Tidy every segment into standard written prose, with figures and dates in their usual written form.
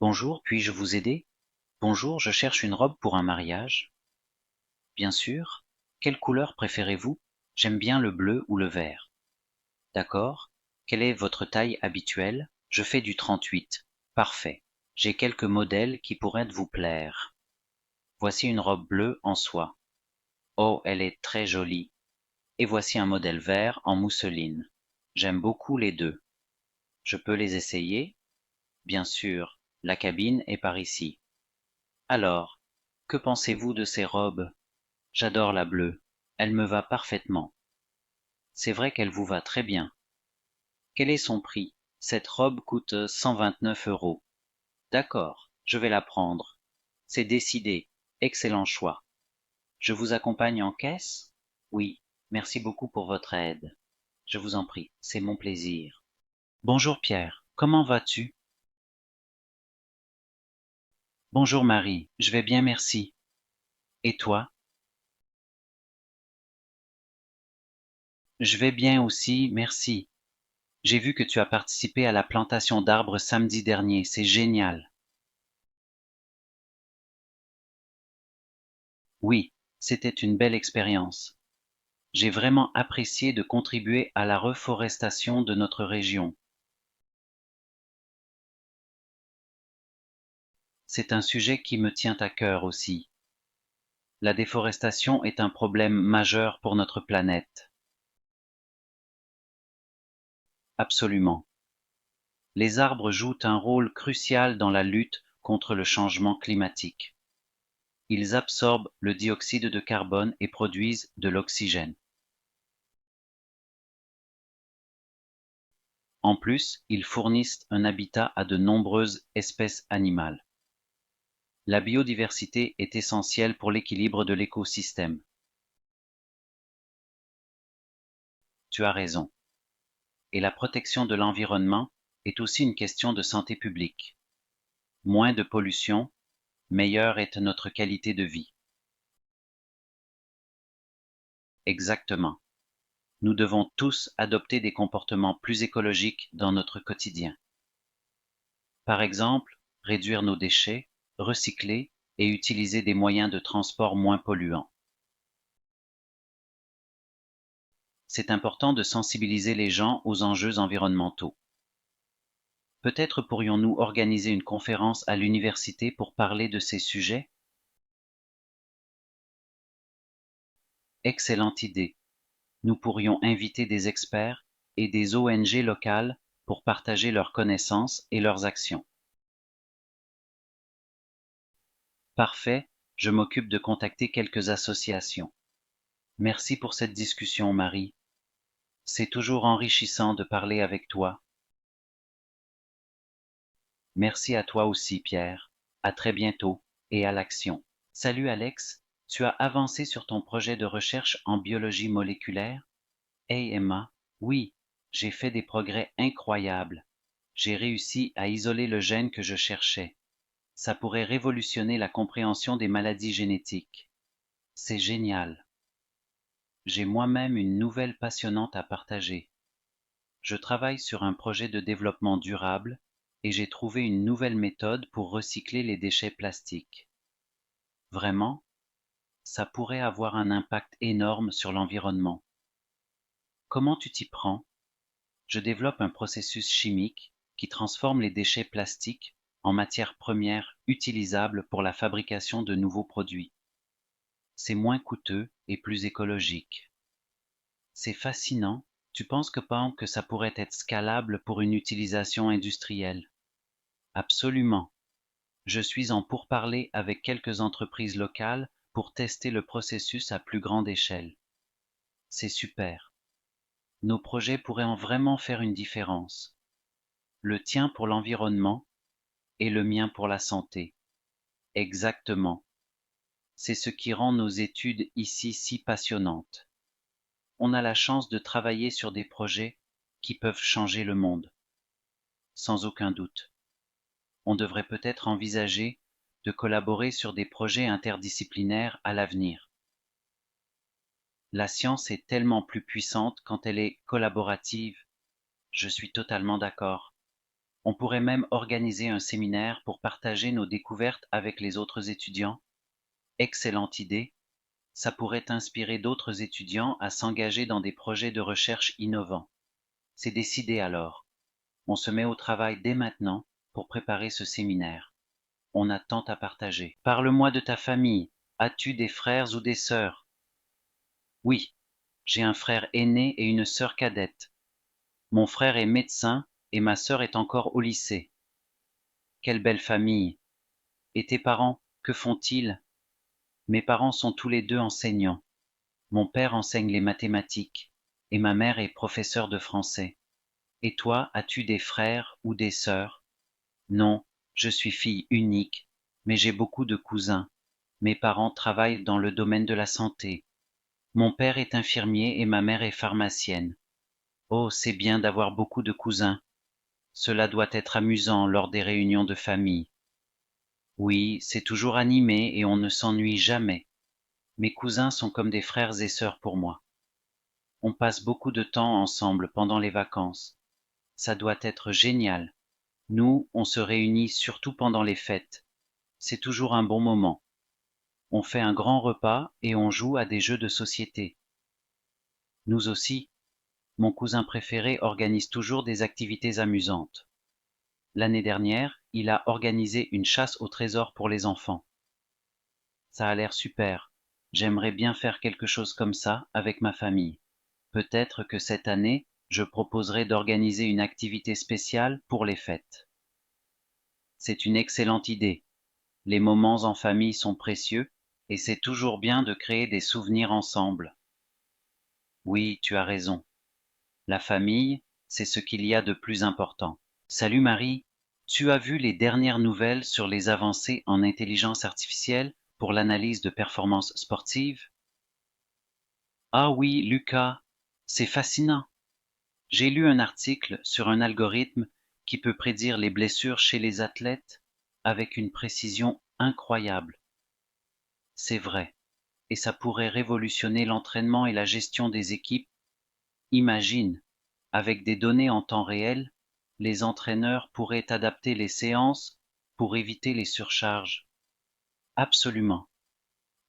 Bonjour, puis-je vous aider? Bonjour, je cherche une robe pour un mariage. Bien sûr. Quelle couleur préférez-vous? J'aime bien le bleu ou le vert. D'accord. Quelle est votre taille habituelle? Je fais du 38. Parfait. J'ai quelques modèles qui pourraient vous plaire. Voici une robe bleue en soie. Oh, elle est très jolie. Et voici un modèle vert en mousseline. J'aime beaucoup les deux. Je peux les essayer? Bien sûr, la cabine est par ici. Alors, que pensez-vous de ces robes? J'adore la bleue. Elle me va parfaitement. C'est vrai qu'elle vous va très bien. Quel est son prix? Cette robe coûte 129 euros. D'accord, je vais la prendre. C'est décidé. Excellent choix. Je vous accompagne en caisse? Oui, merci beaucoup pour votre aide. Je vous en prie, c'est mon plaisir. Bonjour Pierre, comment vas-tu? Bonjour Marie, je vais bien merci. Et toi? Je vais bien aussi, merci. J'ai vu que tu as participé à la plantation d'arbres samedi dernier, c'est génial. Oui, c'était une belle expérience. J'ai vraiment apprécié de contribuer à la reforestation de notre région. C'est un sujet qui me tient à cœur aussi. La déforestation est un problème majeur pour notre planète. Absolument. Les arbres jouent un rôle crucial dans la lutte contre le changement climatique. Ils absorbent le dioxyde de carbone et produisent de l'oxygène. En plus, ils fournissent un habitat à de nombreuses espèces animales. La biodiversité est essentielle pour l'équilibre de l'écosystème. Tu as raison. Et la protection de l'environnement est aussi une question de santé publique. Moins de pollution, meilleure est notre qualité de vie. Exactement. Nous devons tous adopter des comportements plus écologiques dans notre quotidien. Par exemple, réduire nos déchets, recycler et utiliser des moyens de transport moins polluants. C'est important de sensibiliser les gens aux enjeux environnementaux. Peut-être pourrions-nous organiser une conférence à l'université pour parler de ces sujets? Excellente idée. Nous pourrions inviter des experts et des ONG locales pour partager leurs connaissances et leurs actions. Parfait, je m'occupe de contacter quelques associations. Merci pour cette discussion, Marie. C'est toujours enrichissant de parler avec toi. Merci à toi aussi, Pierre. À très bientôt et à l'action. Salut Alex, tu as avancé sur ton projet de recherche en biologie moléculaire? Hey Emma, oui, j'ai fait des progrès incroyables. J'ai réussi à isoler le gène que je cherchais. Ça pourrait révolutionner la compréhension des maladies génétiques. C'est génial. J'ai moi-même une nouvelle passionnante à partager. Je travaille sur un projet de développement durable et j'ai trouvé une nouvelle méthode pour recycler les déchets plastiques. Vraiment, ça pourrait avoir un impact énorme sur l'environnement. Comment tu t'y prends? Je développe un processus chimique qui transforme les déchets plastiques en matières premières utilisables pour la fabrication de nouveaux produits. C'est moins coûteux et plus écologique. C'est fascinant. Tu penses que ça pourrait être scalable pour une utilisation industrielle? Absolument. Je suis en pourparlers avec quelques entreprises locales pour tester le processus à plus grande échelle. C'est super. Nos projets pourraient en vraiment faire une différence. Le tien pour l'environnement et le mien pour la santé. Exactement. C'est ce qui rend nos études ici si passionnantes. On a la chance de travailler sur des projets qui peuvent changer le monde. Sans aucun doute. On devrait peut-être envisager de collaborer sur des projets interdisciplinaires à l'avenir. La science est tellement plus puissante quand elle est collaborative. Je suis totalement d'accord. On pourrait même organiser un séminaire pour partager nos découvertes avec les autres étudiants. Excellente idée. Ça pourrait inspirer d'autres étudiants à s'engager dans des projets de recherche innovants. C'est décidé alors. On se met au travail dès maintenant pour préparer ce séminaire. On a tant à partager. Parle-moi de ta famille. As-tu des frères ou des sœurs? Oui, j'ai un frère aîné et une sœur cadette. Mon frère est médecin et ma sœur est encore au lycée. Quelle belle famille. Et tes parents, que font-ils? Mes parents sont tous les deux enseignants. Mon père enseigne les mathématiques et ma mère est professeure de français. Et toi, as-tu des frères ou des sœurs? Non, je suis fille unique, mais j'ai beaucoup de cousins. Mes parents travaillent dans le domaine de la santé. Mon père est infirmier et ma mère est pharmacienne. Oh, c'est bien d'avoir beaucoup de cousins. Cela doit être amusant lors des réunions de famille. Oui, c'est toujours animé et on ne s'ennuie jamais. Mes cousins sont comme des frères et sœurs pour moi. On passe beaucoup de temps ensemble pendant les vacances. Ça doit être génial. Nous, on se réunit surtout pendant les fêtes. C'est toujours un bon moment. On fait un grand repas et on joue à des jeux de société. Nous aussi, mon cousin préféré organise toujours des activités amusantes. L'année dernière, il a organisé une chasse au trésor pour les enfants. Ça a l'air super. J'aimerais bien faire quelque chose comme ça avec ma famille. Peut-être que cette année, je proposerai d'organiser une activité spéciale pour les fêtes. C'est une excellente idée. Les moments en famille sont précieux et c'est toujours bien de créer des souvenirs ensemble. Oui, tu as raison. La famille, c'est ce qu'il y a de plus important. Salut Marie, tu as vu les dernières nouvelles sur les avancées en intelligence artificielle pour l'analyse de performances sportives? Ah oui, Lucas, c'est fascinant. J'ai lu un article sur un algorithme qui peut prédire les blessures chez les athlètes avec une précision incroyable. C'est vrai, et ça pourrait révolutionner l'entraînement et la gestion des équipes. Imagine, avec des données en temps réel, les entraîneurs pourraient adapter les séances pour éviter les surcharges. Absolument.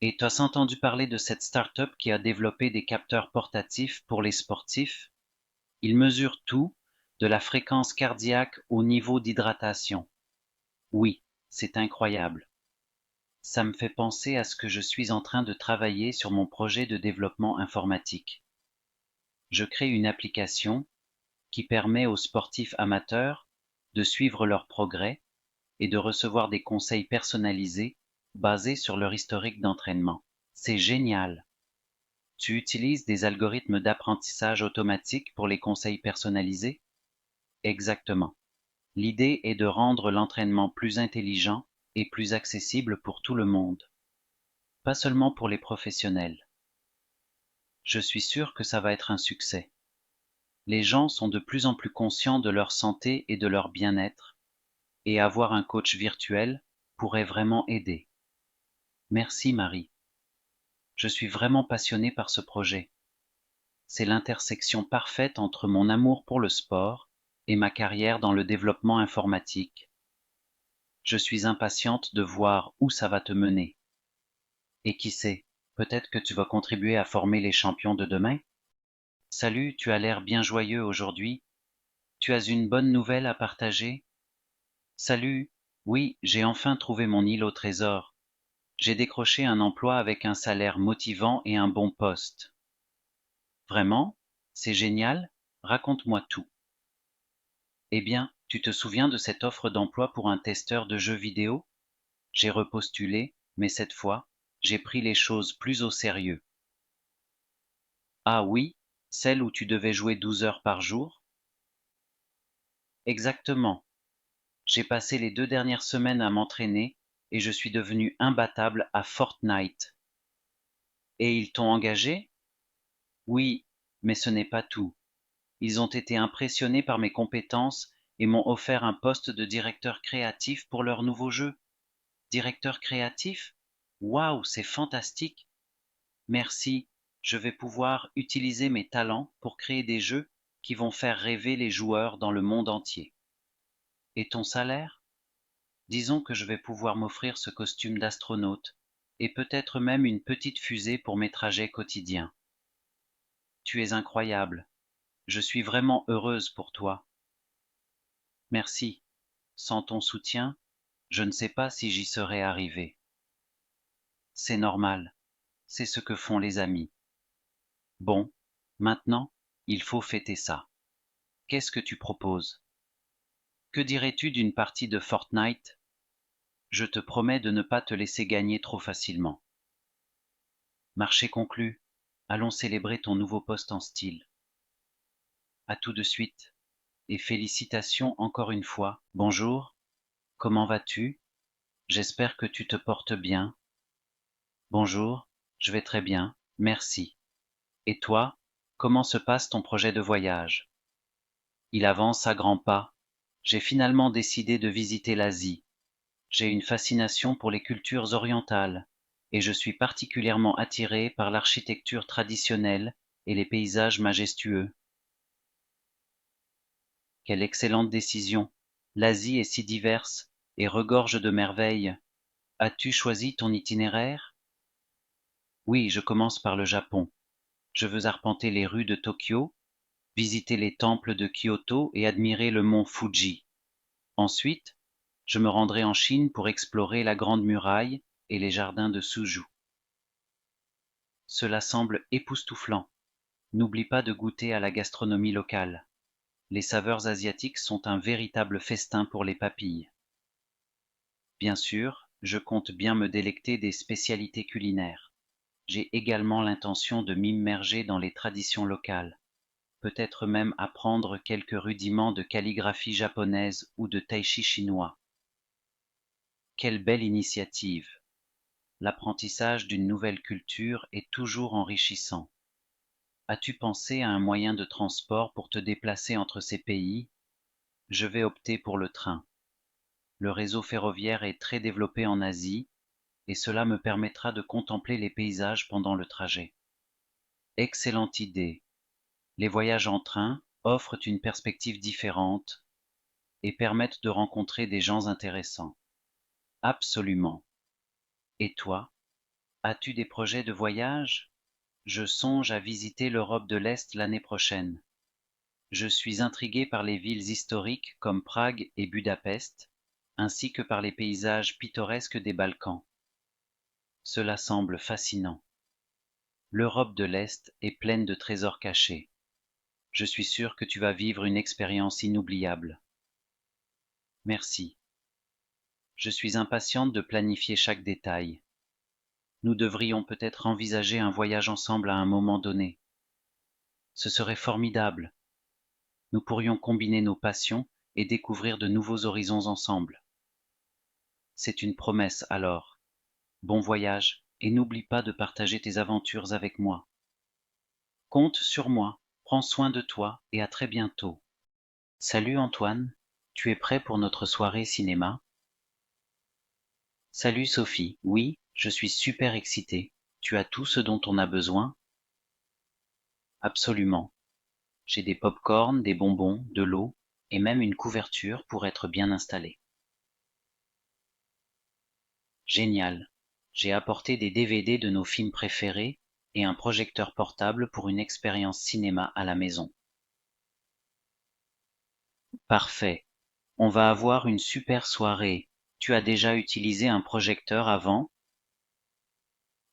Et tu as entendu parler de cette start-up qui a développé des capteurs portatifs pour les sportifs? Ils mesurent tout, de la fréquence cardiaque au niveau d'hydratation. Oui, c'est incroyable. Ça me fait penser à ce que je suis en train de travailler sur mon projet de développement informatique. Je crée une application qui permet aux sportifs amateurs de suivre leur progrès et de recevoir des conseils personnalisés basés sur leur historique d'entraînement. C'est génial. Tu utilises des algorithmes d'apprentissage automatique pour les conseils personnalisés? Exactement. L'idée est de rendre l'entraînement plus intelligent et plus accessible pour tout le monde, pas seulement pour les professionnels. Je suis sûr que ça va être un succès. Les gens sont de plus en plus conscients de leur santé et de leur bien-être, et avoir un coach virtuel pourrait vraiment aider. Merci Marie. Je suis vraiment passionné par ce projet. C'est l'intersection parfaite entre mon amour pour le sport et ma carrière dans le développement informatique. Je suis impatiente de voir où ça va te mener. Et qui sait, peut-être que tu vas contribuer à former les champions de demain? Salut, tu as l'air bien joyeux aujourd'hui. Tu as une bonne nouvelle à partager? Salut, oui, j'ai enfin trouvé mon île au trésor. J'ai décroché un emploi avec un salaire motivant et un bon poste. Vraiment? C'est génial? Raconte-moi tout. Eh bien, tu te souviens de cette offre d'emploi pour un testeur de jeux vidéo? J'ai repostulé, mais cette fois, j'ai pris les choses plus au sérieux. Ah oui, celle où tu devais jouer 12 heures par jour? Exactement. J'ai passé les 2 dernières semaines à m'entraîner et je suis devenu imbattable à Fortnite. Et ils t'ont engagé? Oui, mais ce n'est pas tout. Ils ont été impressionnés par mes compétences et m'ont offert un poste de directeur créatif pour leur nouveau jeu. Directeur créatif? Waouh, c'est fantastique! Merci, je vais pouvoir utiliser mes talents pour créer des jeux qui vont faire rêver les joueurs dans le monde entier. Et ton salaire? Disons que je vais pouvoir m'offrir ce costume d'astronaute, et peut-être même une petite fusée pour mes trajets quotidiens. Tu es incroyable. Je suis vraiment heureuse pour toi. Merci. Sans ton soutien, je ne sais pas si j'y serais arrivée. C'est normal. C'est ce que font les amis. Bon, maintenant, il faut fêter ça. Qu'est-ce que tu proposes? Que dirais-tu d'une partie de Fortnite? Je te promets de ne pas te laisser gagner trop facilement. Marché conclu. Allons célébrer ton nouveau poste en style. À tout de suite. Et félicitations encore une fois. Bonjour. Comment vas-tu? J'espère que tu te portes bien. Bonjour. Je vais très bien. Merci. Et toi, comment se passe ton projet de voyage? Il avance à grands pas. J'ai finalement décidé de visiter l'Asie. J'ai une fascination pour les cultures orientales, et je suis particulièrement attiré par l'architecture traditionnelle et les paysages majestueux. Quelle excellente décision! L'Asie est si diverse et regorge de merveilles. As-tu choisi ton itinéraire? Oui, je commence par le Japon. Je veux arpenter les rues de Tokyo, visiter les temples de Kyoto et admirer le mont Fuji. Ensuite, je me rendrai en Chine pour explorer la Grande Muraille et les jardins de Suzhou. Cela semble époustouflant. N'oublie pas de goûter à la gastronomie locale. Les saveurs asiatiques sont un véritable festin pour les papilles. Bien sûr, je compte bien me délecter des spécialités culinaires. J'ai également l'intention de m'immerger dans les traditions locales, peut-être même apprendre quelques rudiments de calligraphie japonaise ou de tai-chi chinois. Quelle belle initiative! L'apprentissage d'une nouvelle culture est toujours enrichissant. As-tu pensé à un moyen de transport pour te déplacer entre ces pays? Je vais opter pour le train. Le réseau ferroviaire est très développé en Asie et cela me permettra de contempler les paysages pendant le trajet. Excellente idée. Les voyages en train offrent une perspective différente et permettent de rencontrer des gens intéressants. Absolument. Et toi, as-tu des projets de voyage? Je songe à visiter l'Europe de l'Est l'année prochaine. Je suis intrigué par les villes historiques comme Prague et Budapest, ainsi que par les paysages pittoresques des Balkans. Cela semble fascinant. L'Europe de l'Est est pleine de trésors cachés. Je suis sûr que tu vas vivre une expérience inoubliable. Merci. Je suis impatiente de planifier chaque détail. Nous devrions peut-être envisager un voyage ensemble à un moment donné. Ce serait formidable. Nous pourrions combiner nos passions et découvrir de nouveaux horizons ensemble. C'est une promesse alors. Bon voyage et n'oublie pas de partager tes aventures avec moi. Compte sur moi, prends soin de toi et à très bientôt. Salut Antoine, tu es prêt pour notre soirée cinéma? Salut Sophie, oui, je suis super excitée. Tu as tout ce dont on a besoin? Absolument. J'ai des pop-corn, des bonbons, de l'eau et même une couverture pour être bien installé. Génial. J'ai apporté des DVD de nos films préférés et un projecteur portable pour une expérience cinéma à la maison. Parfait. On va avoir une super soirée. Tu as déjà utilisé un projecteur avant?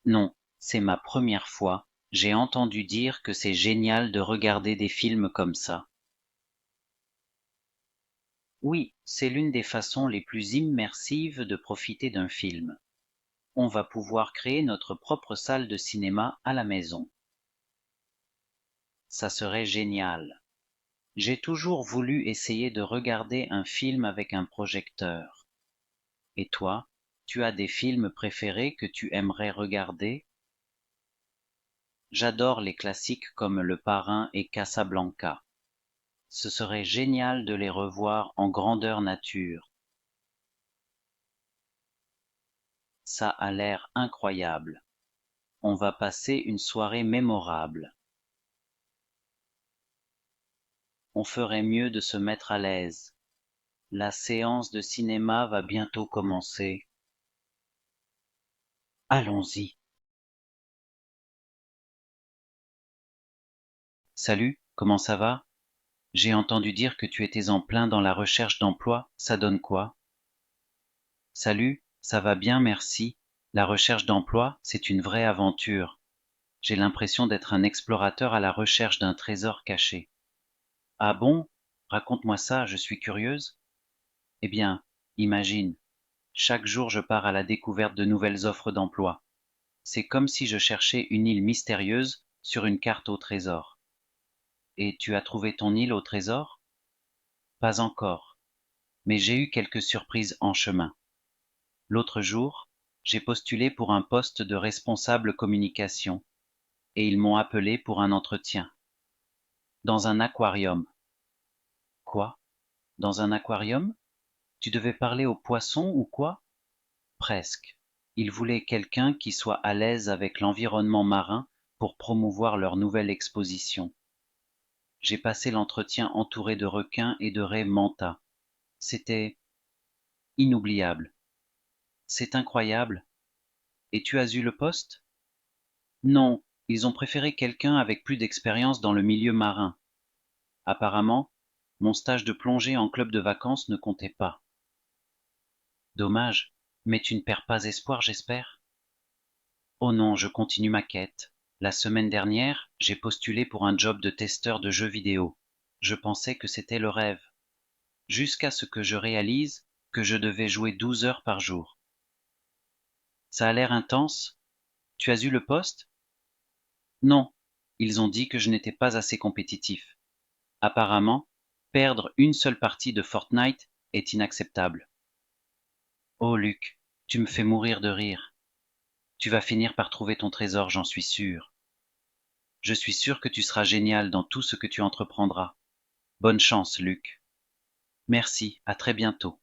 Non, c'est ma première fois. J'ai entendu dire que c'est génial de regarder des films comme ça. Oui, c'est l'une des façons les plus immersives de profiter d'un film. On va pouvoir créer notre propre salle de cinéma à la maison. Ça serait génial. J'ai toujours voulu essayer de regarder un film avec un projecteur. Et toi, tu as des films préférés que tu aimerais regarder? J'adore les classiques comme Le Parrain et Casablanca. Ce serait génial de les revoir en grandeur nature. Ça a l'air incroyable. On va passer une soirée mémorable. On ferait mieux de se mettre à l'aise. La séance de cinéma va bientôt commencer. Allons-y. Salut, comment ça va? J'ai entendu dire que tu étais en plein dans la recherche d'emploi, ça donne quoi? Salut, ça va bien, merci. La recherche d'emploi, c'est une vraie aventure. J'ai l'impression d'être un explorateur à la recherche d'un trésor caché. Ah bon? Raconte-moi ça, je suis curieuse. Eh bien, imagine, chaque jour je pars à la découverte de nouvelles offres d'emploi. C'est comme si je cherchais une île mystérieuse sur une carte au trésor. Et tu as trouvé ton île au trésor? Pas encore, mais j'ai eu quelques surprises en chemin. L'autre jour, j'ai postulé pour un poste de responsable communication et ils m'ont appelé pour un entretien. Dans un aquarium. Quoi? Dans un aquarium? Tu devais parler aux poissons ou quoi? Presque. Ils voulaient quelqu'un qui soit à l'aise avec l'environnement marin pour promouvoir leur nouvelle exposition. J'ai passé l'entretien entouré de requins et de raies manta. C'était inoubliable. C'est incroyable. Et tu as eu le poste? Non, ils ont préféré quelqu'un avec plus d'expérience dans le milieu marin. Apparemment, mon stage de plongée en club de vacances ne comptait pas. Dommage, mais tu ne perds pas espoir, j'espère? Oh non, je continue ma quête. La semaine dernière, j'ai postulé pour un job de testeur de jeux vidéo. Je pensais que c'était le rêve, jusqu'à ce que je réalise que je devais jouer 12 heures par jour. Ça a l'air intense. Tu as eu le poste? Non, ils ont dit que je n'étais pas assez compétitif. Apparemment, perdre une seule partie de Fortnite est inacceptable. Oh Luc, tu me fais mourir de rire. Tu vas finir par trouver ton trésor, j'en suis sûr. Je suis sûr que tu seras génial dans tout ce que tu entreprendras. Bonne chance, Luc. Merci, à très bientôt.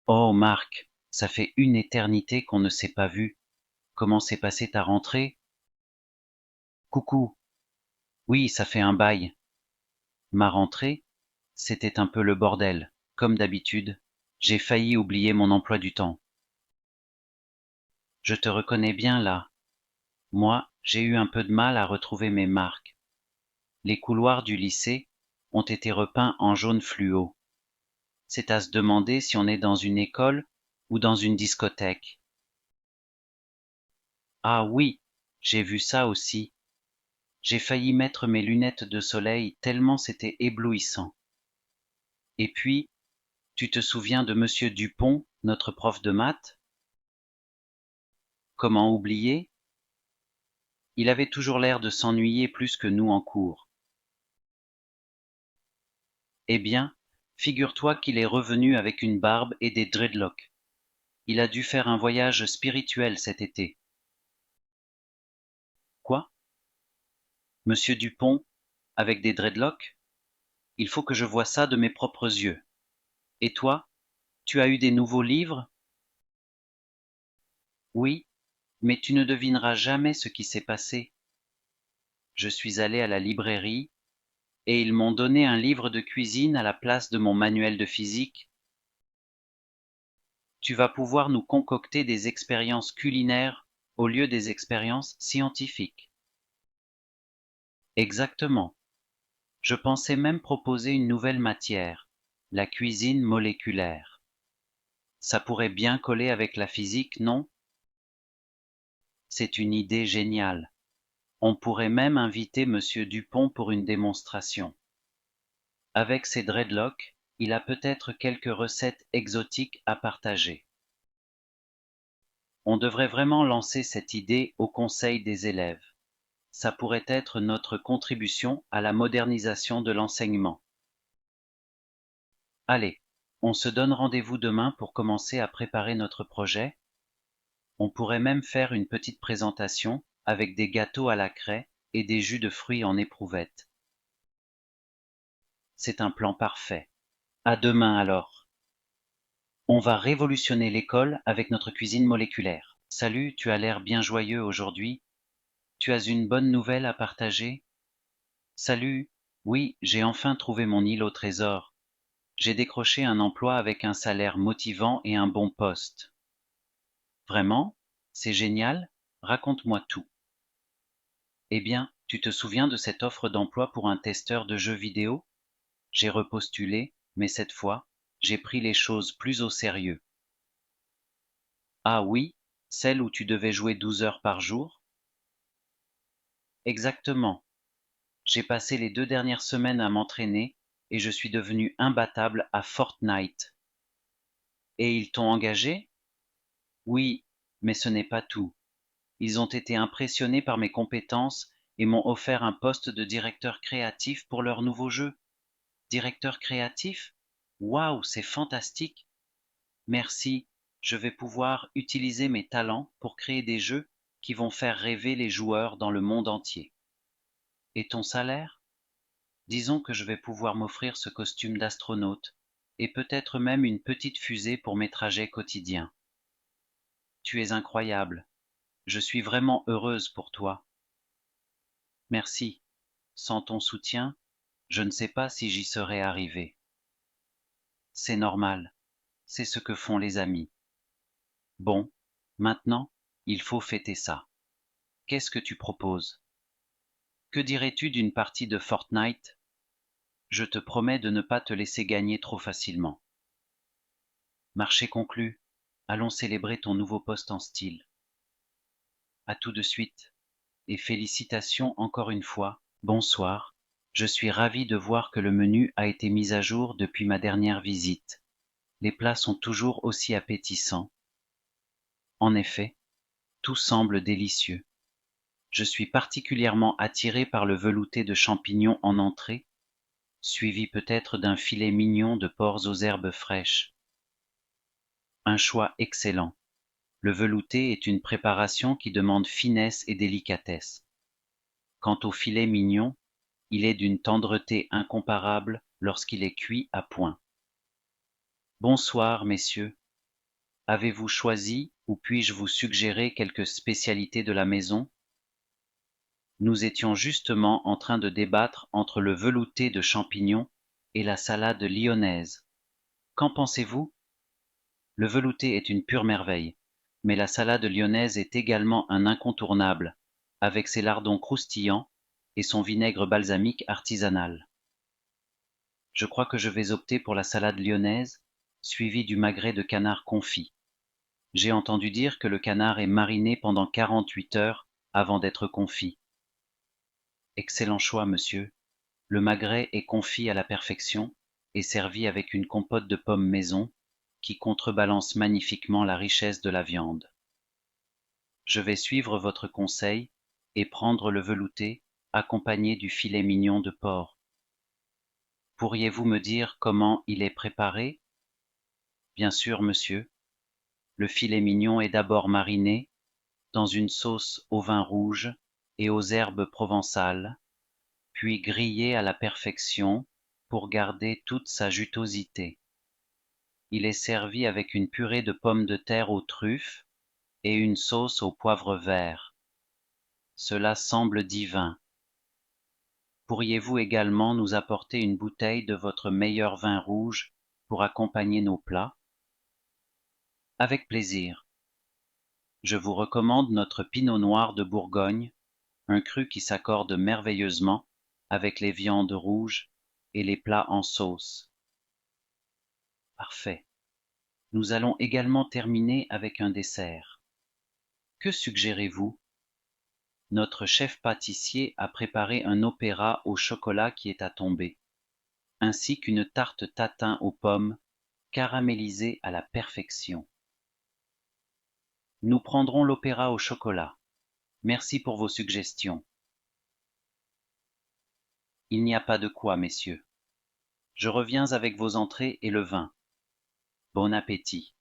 Oh Marc, ça fait une éternité qu'on ne s'est pas vu. Comment s'est passée ta rentrée? Coucou. Oui, ça fait un bail. Ma rentrée, c'était un peu le bordel, comme d'habitude. J'ai failli oublier mon emploi du temps. Je te reconnais bien là. Moi, j'ai eu un peu de mal à retrouver mes marques. Les couloirs du lycée ont été repeints en jaune fluo. C'est à se demander si on est dans une école ou dans une discothèque. Ah oui, j'ai vu ça aussi. J'ai failli mettre mes lunettes de soleil tellement c'était éblouissant. Et puis, tu te souviens de monsieur Dupont, notre prof de maths? Comment oublier? Il avait toujours l'air de s'ennuyer plus que nous en cours. Eh bien, figure-toi qu'il est revenu avec une barbe et des dreadlocks. Il a dû faire un voyage spirituel cet été. Quoi? Monsieur Dupont, avec des dreadlocks? Il faut que je voie ça de mes propres yeux. Et toi, tu as eu des nouveaux livres? Oui, mais tu ne devineras jamais ce qui s'est passé. Je suis allé à la librairie et ils m'ont donné un livre de cuisine à la place de mon manuel de physique. Tu vas pouvoir nous concocter des expériences culinaires au lieu des expériences scientifiques. Exactement. Je pensais même proposer une nouvelle matière, la cuisine moléculaire. Ça pourrait bien coller avec la physique, non? C'est une idée géniale. On pourrait même inviter monsieur Dupont pour une démonstration. Avec ses dreadlocks, il a peut-être quelques recettes exotiques à partager. On devrait vraiment lancer cette idée au conseil des élèves. Ça pourrait être notre contribution à la modernisation de l'enseignement. Allez, on se donne rendez-vous demain pour commencer à préparer notre projet. On pourrait même faire une petite présentation avec des gâteaux à la craie et des jus de fruits en éprouvette. C'est un plan parfait. À demain alors. On va révolutionner l'école avec notre cuisine moléculaire. Salut, tu as l'air bien joyeux aujourd'hui. Tu as une bonne nouvelle à partager? Salut, oui, j'ai enfin trouvé mon île au trésor. J'ai décroché un emploi avec un salaire motivant et un bon poste. Vraiment? C'est génial? Raconte-moi tout. Eh bien, tu te souviens de cette offre d'emploi pour un testeur de jeux vidéo? J'ai repostulé, mais cette fois, j'ai pris les choses plus au sérieux. Ah oui, celle où tu devais jouer 12 heures par jour? Exactement. J'ai passé les 2 dernières semaines à m'entraîner et je suis devenu imbattable à Fortnite. Et ils t'ont engagé? Oui, mais ce n'est pas tout. Ils ont été impressionnés par mes compétences et m'ont offert un poste de directeur créatif pour leur nouveau jeu. Directeur créatif? Waouh, c'est fantastique! Merci, je vais pouvoir utiliser mes talents pour créer des jeux qui vont faire rêver les joueurs dans le monde entier. Et ton salaire? Disons que je vais pouvoir m'offrir ce costume d'astronaute et peut-être même une petite fusée pour mes trajets quotidiens. Tu es incroyable. Je suis vraiment heureuse pour toi. Merci. Sans ton soutien, je ne sais pas si j'y serais arrivé. C'est normal. C'est ce que font les amis. Bon, maintenant, il faut fêter ça. Qu'est-ce que tu proposes? Que dirais-tu d'une partie de Fortnite? Je te promets de ne pas te laisser gagner trop facilement. Marché conclu. Allons célébrer ton nouveau poste en style. À tout de suite. Et félicitations encore une fois. Bonsoir. Je suis ravi de voir que le menu a été mis à jour depuis ma dernière visite. Les plats sont toujours aussi appétissants. En effet, tout semble délicieux. Je suis particulièrement attiré par le velouté de champignons en entrée, suivi peut-être d'un filet mignon de porcs aux herbes fraîches. Un choix excellent. Le velouté est une préparation qui demande finesse et délicatesse. Quant au filet mignon, il est d'une tendreté incomparable lorsqu'il est cuit à point. Bonsoir, messieurs. Avez-vous choisi ou puis-je vous suggérer quelques spécialités de la maison? Nous étions justement en train de débattre entre le velouté de champignons et la salade lyonnaise. Qu'en pensez-vous? Le velouté est une pure merveille, mais la salade lyonnaise est également un incontournable, avec ses lardons croustillants et son vinaigre balsamique artisanal. Je crois que je vais opter pour la salade lyonnaise, suivie du magret de canard confit. J'ai entendu dire que le canard est mariné pendant 48 heures avant d'être confit. Excellent choix, monsieur. Le magret est confit à la perfection et servi avec une compote de pommes maison qui contrebalance magnifiquement la richesse de la viande. Je vais suivre votre conseil et prendre le velouté accompagné du filet mignon de porc. Pourriez-vous me dire comment il est préparé? Bien sûr, monsieur. Le filet mignon est d'abord mariné dans une sauce au vin rouge et aux herbes provençales, puis grillé à la perfection pour garder toute sa jutosité. Il est servi avec une purée de pommes de terre aux truffes et une sauce au poivre vert. Cela semble divin. Pourriez-vous également nous apporter une bouteille de votre meilleur vin rouge pour accompagner nos plats? Avec plaisir. Je vous recommande notre pinot noir de Bourgogne, un cru qui s'accorde merveilleusement avec les viandes rouges et les plats en sauce. Parfait. Nous allons également terminer avec un dessert. Que suggérez-vous? Notre chef pâtissier a préparé un opéra au chocolat qui est à tomber, ainsi qu'une tarte tatin aux pommes caramélisée à la perfection. Nous prendrons l'opéra au chocolat. Merci pour vos suggestions. Il n'y a pas de quoi, messieurs. Je reviens avec vos entrées et le vin. Bon appétit.